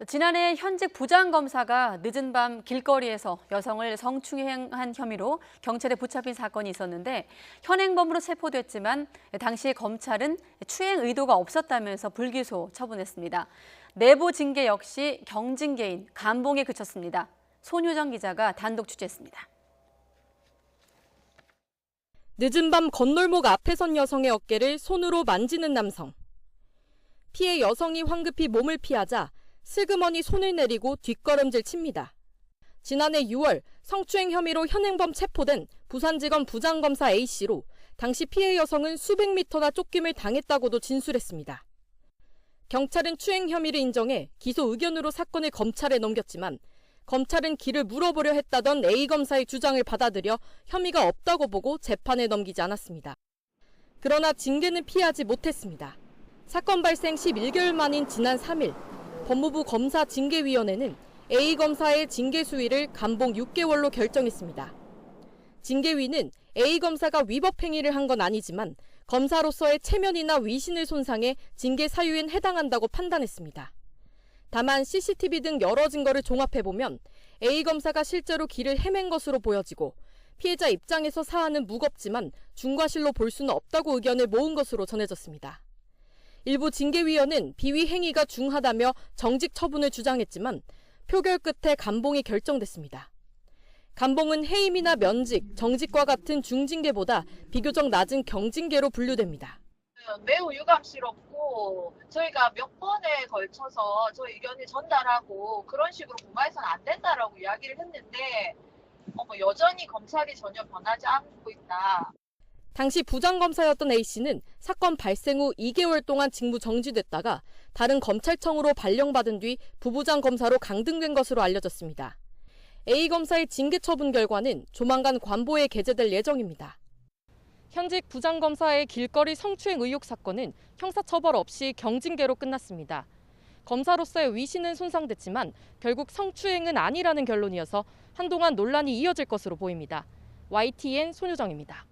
지난해 현직 부장검사가 늦은 밤 길거리에서 여성을 성추행한 혐의로 경찰에 붙잡힌 사건이 있었는데 현행범으로 체포됐지만 당시 검찰은 추행 의도가 없었다면서 불기소 처분했습니다. 내부 징계 역시 경징계인 감봉에 그쳤습니다. 손유정 기자가 단독 취재했습니다. 늦은 밤 건널목 앞에 선 여성의 어깨를 손으로 만지는 남성. 피해 여성이 황급히 몸을 피하자 슬그머니 손을 내리고 뒷걸음질 칩니다. 지난해 6월 성추행 혐의로 현행범 체포된 부산지검 부장검사 A씨로 당시 피해 여성은 수백 미터나 쫓김을 당했다고도 진술했습니다. 경찰은 추행 혐의를 인정해 기소 의견으로 사건을 검찰에 넘겼지만 검찰은 길을 물어보려 했다던 A 검사의 주장을 받아들여 혐의가 없다고 보고 재판에 넘기지 않았습니다. 그러나 징계는 피하지 못했습니다. 사건 발생 11개월 만인 지난 3일 법무부 검사징계위원회는 A 검사의 징계 수위를 감봉 6개월로 결정했습니다. 징계위는 A 검사가 위법 행위를 한 건 아니지만 검사로서의 체면이나 위신을 손상해 징계 사유엔 해당한다고 판단했습니다. 다만 CCTV 등 여러 증거를 종합해보면 A 검사가 실제로 길을 헤맨 것으로 보여지고 피해자 입장에서 사안은 무겁지만 중과실로 볼 수는 없다고 의견을 모은 것으로 전해졌습니다. 일부 징계위원은 비위 행위가 중하다며 정직 처분을 주장했지만 표결 끝에 감봉이 결정됐습니다. 감봉은 해임이나 면직, 정직과 같은 중징계보다 비교적 낮은 경징계로 분류됩니다. 매우 유감스럽고 저희가 몇 번에 걸쳐서 저희 의견을 전달하고 그런 식으로 무마해서는 안 된다라고 이야기를 했는데 여전히 검찰이 전혀 변하지 않고 있다. 당시 부장검사였던 A씨는 사건 발생 후 2개월 동안 직무 정지됐다가 다른 검찰청으로 발령받은 뒤 부부장 검사로 강등된 것으로 알려졌습니다. A 검사의 징계 처분 결과는 조만간 관보에 게재될 예정입니다. 현직 부장검사의 길거리 성추행 의혹 사건은 형사처벌 없이 경징계로 끝났습니다. 검사로서의 위신은 손상됐지만 결국 성추행은 아니라는 결론이어서 한동안 논란이 이어질 것으로 보입니다. YTN 손유정입니다.